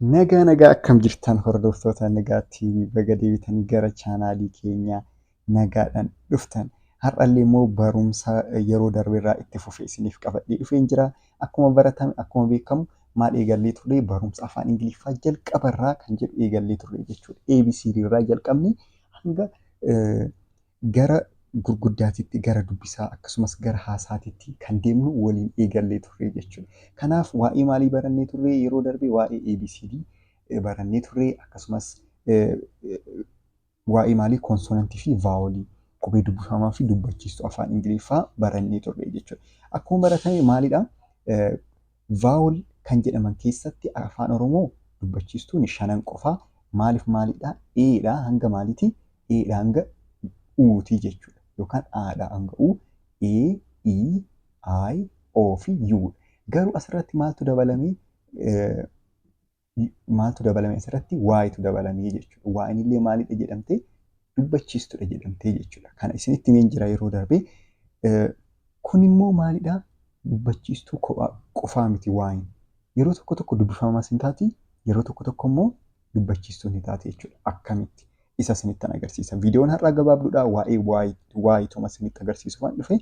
Nagaa akkam jirtan hordoftoota Nagaa TV baga deebitanii gara chaanaalii keenyaa nagaadhaan dhuftan. Har'allee immoo barumsa yeroo darbeerraa itti fufee isiniif qabadhee dhufeen jira. Akkuma baratame akkuma beekamu maal eegallee turre barumsa afaan Ingiliffaa jalqabarraa kan jedhu eegallee turre jechuudha. ABCD irraa jalqabne hanga gara gurguddaatitti gara dubbisaa akkasumas gara haasaatitti kan deemnu waliin eegallee turre jechuudha. Kanaaf waa'ee maalii barannee turre yeroo darbe waa'ee ABCD barannee turre akkasumas waa'ee maalii koonsonantii fi vaawolii qubee dubbifamaa fi dubbachiistuu afaan Ingiliffaa barannee turre jechuudha. Akkuma baratame maalidha? Vaawol kan jedhaman keessatti afaan Oromoo dubbachiistuun shanan qofaa. Maaliif maalidha? Eedhaa hanga maaliiti? Eedhaa hanga uutii jechuudha. Yookaan aadhaa hanga uu, E, I, I, O fi U. Garuu asirratti maaltu dabalamee? Maaltu dabalame asirratti? Waayitu dabalamee jechuudha. Waayin illee maalidha jedhamtee? Dubbachiistuudha jedhamtee jechuudha. Kana isinitti himeen jira yeroo darbee. Kun immoo maalidha? Dubbachiistuu qofaa miti waayin. Yeroo tokko tokko dubbifamas hin taati, yeroo tokko tokko immoo dubbachiistuu ni taate jechuudha. Akkamitti? Isa isinittan agarsiisa. Viidiyoon har'aa gabaabduudha. Waa'ee waayituma isinitti agarsiisu waan dhufe.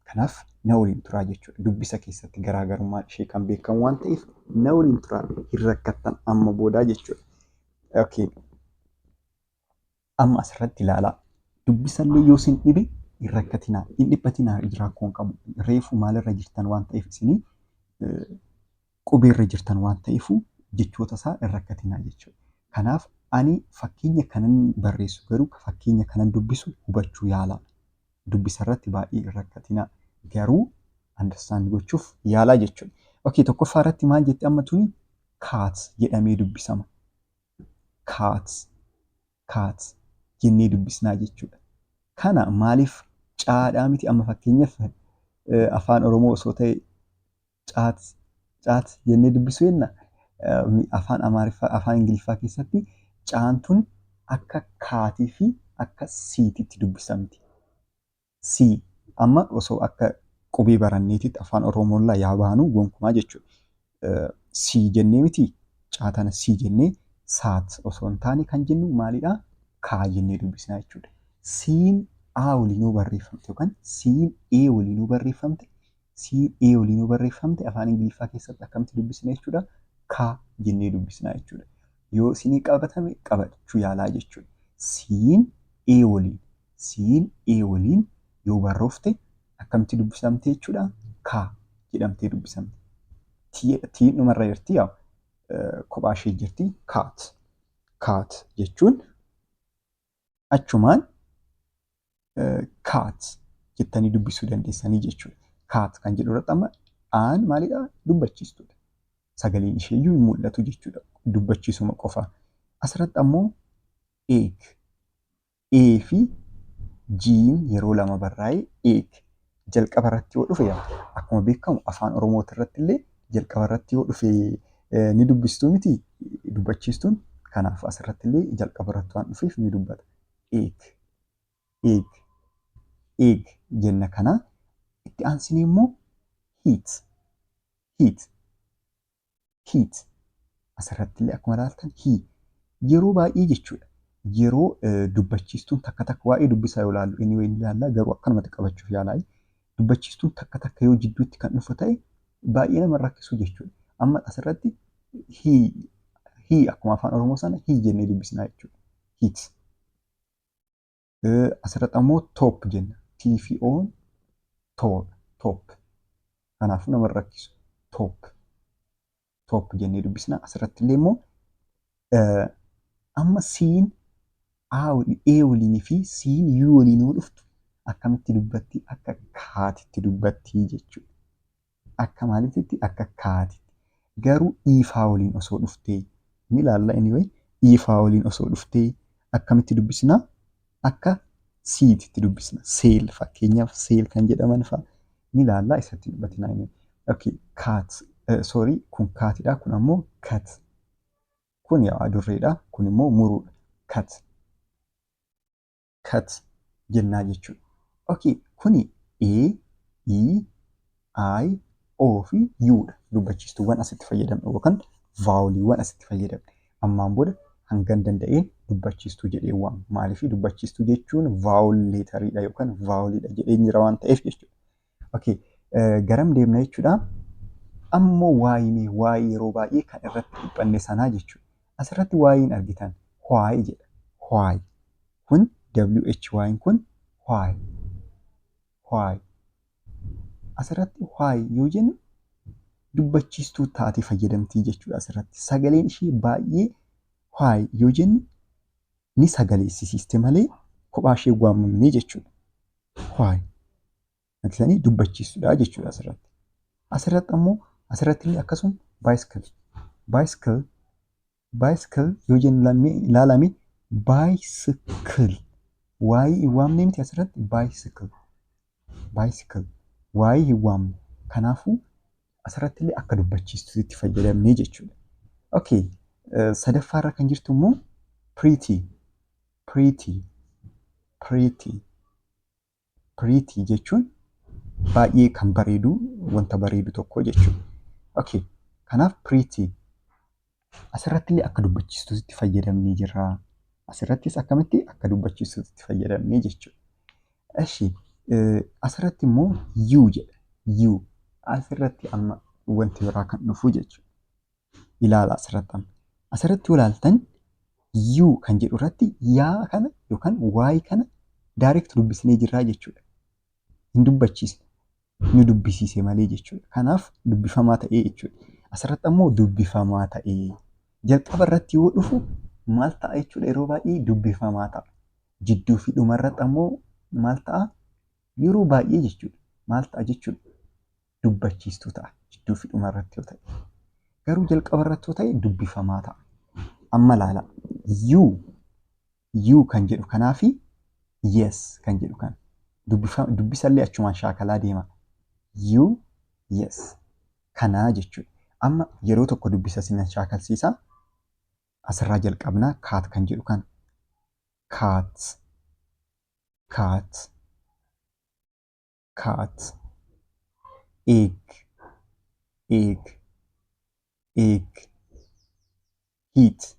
Kanaaf na waliin turaa jechuudha. Dubbisa keessatti garaagarummaan ishee kan beekamu waan ta'eef na waliin turaa hin rakkattan amma boodaa jechuudha. Okay. Amma asirratti ilaalaa. Dubbisallee yoo isin dhibe hin rakkatinaa, hin dhiphatinaa rakkoo hin qabu. Reefu maalirra jirtan waan ta'eef isinii qubeerra jirtan waan ta'eefu jechoota isaa hin rakkatinaa jechuudha. Kanaaf ani fakkeenya kanan barreessu garuu fakkeenya kanan dubbisu hubachuu yaalaa. Dubbisarratti baay'ee hin rakkatinaa garuu understand gochuuf yaalaa jechuudha. Okay, tokkoffaa irratti maal jetti amma tuni? Kaat jedhamee dubbisama. Kaat jennee dubbisnaa jechuudha. Kana maaliif caadhaa miti? Amma fakkeenyaaf afaan Oromoo osoo ta'e caat jennee dubbisu jenna. Afaan Amaariffaa, afaan Ingiliffaa keessatti caantun akka kaatii fi akka siititti dubbisamti. Si amma osoo akka qubee baranneetitti afaan Oromoorraa yaa baanu gonkumaa jechuudha. Si jennee miti caatana si jennee saat osoo hin taane kan jennu maalidhaa? Kaa jennee dubbisnaa jechuudha. Siin A waliinuu barreeffamte yookaan siin E waliinuu barreeffamte, siin E waliinuu barreeffamte afaan Ingiliffaa keessatti akkamitti dubbisna jechuudha? Kaa jennee dubbisnaa jechuudha. Yoo isinii qabatame qabachuu yaalaa jechuudha. Siin E waliin yoo barroofte akkamitti dubbisamte jechuudha? Kaa jedhamtee dubbisamte. Tiin dhumarra jirti yaa kophaa ishee jirti. Kaat jechuun achumaan kaat jettanii dubbisuu dandeessanii jechuudha. Kaat kan jedhu irratti amma aan maalidhaa? Dubbachiistuudha. Sagaleen isheeyyuu hin mul'atu jechuudha. Dubbachiisuma qofaa. Asirratti ammoo eeg. E fi jiin yeroo lama barraa'ee eeg. Jalqaba irratti yoo dhufe akkuma beekamu afaan Oromooti irratti illee jalqaba irratti yoo dhufe ni dubbistuu miti dubbachiistuun. Kanaaf asirratti illee jalqaba irratti waan dhufeef ni dubbata. Eeg jenna kana itti aansinee immoo hiit. Asirratti illee akkuma ilaaltan yeroo baay'ee jechuudha. Yeroo dubbachiistuun takka takka waa'ee dubbisaa yoo ilaallu inni wayii ilaallaa garuu akkanumatti qabachuuf yaalaa. Dubbachiistuun takka takka yoo jidduutti kan dhufu ta'e baay'ee nama rakkisu jechuudha. Amma asirratti akkuma afaan Oromoo sana jennee dubbisnaa jechuudha. Hiit. Asirratti ammoo toop jenna. Tii fi oon toop. Kanaafuu nama rakkisu. Toop jennee dubbisnaa. Asirratti illee immoo amma siin E waliinii fi siin U waliin yoo dhuftu akkamitti dubbatti? Akka kaatitti dubbatti jechuudha. Akka maalitti? Akka kaatitti. Garuu iifaa waliin osoo dhuftee ni ilaalla anyway. Iifaa waliin osoo dhuftee akkamitti dubbisnaa? Akka siititti dubbisna. Seel fakkeenyaaf seel kan jedhaman fa'a ni ilaallaa isatti dubbatinaa. Okay, kun kaatidha. Kun ammoo kat. Kun yaa adurreedha. Kun immoo muruudha. Kat jennaa jechuudha. Okay, kuni E, I, O fi U'dha. Dubbachiistuuwwan asitti fayyadamnu yookaan vaawuliiwwan asitti fayyadamne. Ammaan booda hangan danda'een dubbachiistuu jedhee waama. Maaliif dubbachiistuu jechuun vaawul leetariidha yookaan vaawuliidha jedhee jira waan ta'eef jechuudha. Okay. Garam deemna jechuudha. Ammoo waa'ee yeroo baay'ee kan irratti dhiphanne sanaa jechuudha. Asirratti waa'iin argitan why jedha. Why kun WHY kun why. Why asirratti why yoo jennu dubbachiistuu taatee fayyadamtii jechuudha. Asirratti sagaleen ishee baay'ee why yoo jennu ni sagaleessisiiste malee kophaa ishee waamamnee jechuudha. Why akkasanii dubbachiistuudha jechuudha asirratti. Asirratti ammoo asirratti illee akkasuma bicycle yoo jennu ilaalame bicycle waa'ee hin waamne miti asirratti bicycle waa'ee hin waamne. Kanaafuu asirratti illee akka dubbachiistuutti fayyadamnee jechuudha. Okay. Sadaffaarra kan jirtu immoo pretty jechuun baay'ee kan bareedu wanta bareedu tokko jechuudha. Okay. Kanaaf pretty asirratti illee akka dubbachiistuutti fayyadamnee jirra. Asirrattis akkamitti akka dubbachiistuutti fayyadamnee jechuudha. Eshi asirratti immoo you jedha. You asirratti amma wanti biraa kan dhufu jechuudha. Ilaala asirratti amma. Asirratti yoo ilaaltan you kan jedhu irratti yaa kana yookaan waa'ee kana direct dubbisnee jirraa jechuudha. Hin dubbachiisne. Nu dubbisiise malee jechuudha. Kanaaf dubbifamaa ta'ee jechuudha. Asirratti ammoo dubbifamaa ta'ee. Jalqaba irratti yoo dhufu maal ta'a jechuudha yeroo baay'ee dubbifamaa ta'a. Jidduu fi dhuma irratti ammoo maal ta'a yeroo baay'ee jechuudha. Maal ta'a jechuudha dubbachiistuu ta'a. Jidduu fi dhuma irratti yoo ta'e. Garuu jalqaba irratti yoo ta'e dubbifamaa ta'a. Amma ilaala. You kan jedhu kanaa fi yes kan jedhu kana. Dubbisallee achumaan shaakalaa deema. You yes kanaa jechuudha. Amma yeroo tokko dubbisa sinan shaakalsiisa. Asirraa jalqabnaa kaat kan jedhu kana. Kaat. Egg. Heat.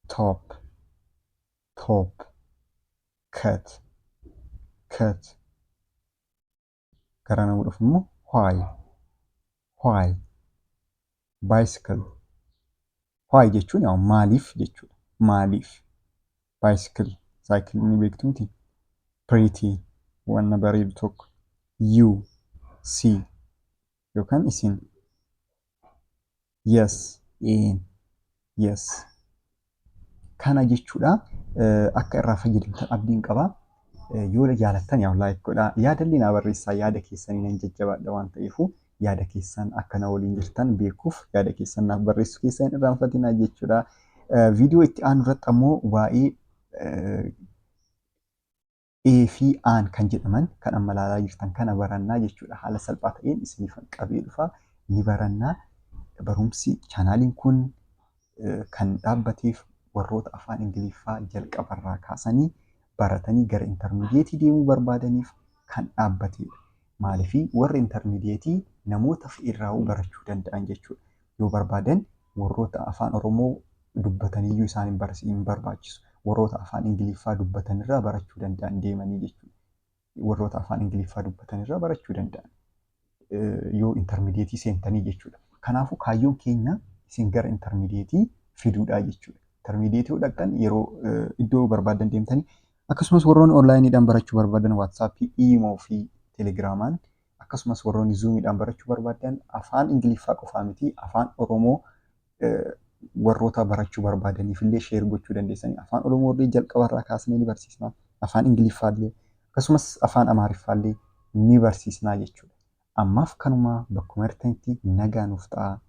Top. Cut. Gara nama dhufu immoo why. Bicycle. Why jechuun yaa maaliif jechuudha. Maaliif. Bicycle. Cycle ni beektu miti. Pretty. Wanna bareedu tokko. You. See. Yookaan isin. Yes. Yes. Kana jechuudha. Akka irraa fayyadamtan abdiin qaba. Yoo jaalattan yaa like godhaa. Yaadallee naa barreessaa. Yaada keessanii nan jajjabaadha waan ta'eefu yaada keessan akka na waliin jirtan beekuuf yaada keessan naaf barreessu keessan hin irraanfatinaa jechuudha. Viidiyoo itti aanu irratti ammoo waa'ee A fi aan kan jedhaman kan amma ilaalaa jirtan kana barannaa jechuudha. Haala salphaa ta'een isiniif qabee dhufa ni barannaa. Barumsi chaanaaliin kun kan dhaabbateef warroota afaan Ingiliffaa jalqabarraa kaasanii baratanii gara intermidiyeetii deemuu barbaadaniif kan dhaabbatedha. Maaliifii warri intermidiyeetii namoota fe'irraa barachuu danda'an jechuudha. Yoo barbaadan warroota afaan Oromoo dubbataniyyuu isaan hin barbaachisu. Warroota afaan Ingiliffaa dubbatanirraa barachuu danda'an deemanii jechuudha. Warroota afaan Ingiliffaa dubbatanirraa barachuu danda'an yoo intermidiyeetii seentanii jechuudha. Kanaafuu kaayyoon keenya isin gara intermidiyeetii fiduudha jechuudha. Intermidiyeetii yoo dhaqxan yeroo iddoo barbaadan deemtanii akkasumas warroonni onlaayiniidhaan barachuu barbaadan waatsaappii, iimoo fi teelegiraamaan akkasumas warroonni zuumiidhaan barachuu barbaadan afaan Ingiliffaa qofaa miti afaan Oromoo warroota barachuu barbaadaniif illee sheer gochuu dandeessanii afaan Oromoo illee jalqabarraa kaasnee ni barsiisna. Afaan Ingiliffaa illee akkasumas afaan Amaariffaa illee ni barsiisna jechuudha. Ammaaf kanuma bakkuma artanitti nagaa nuuf ta'a.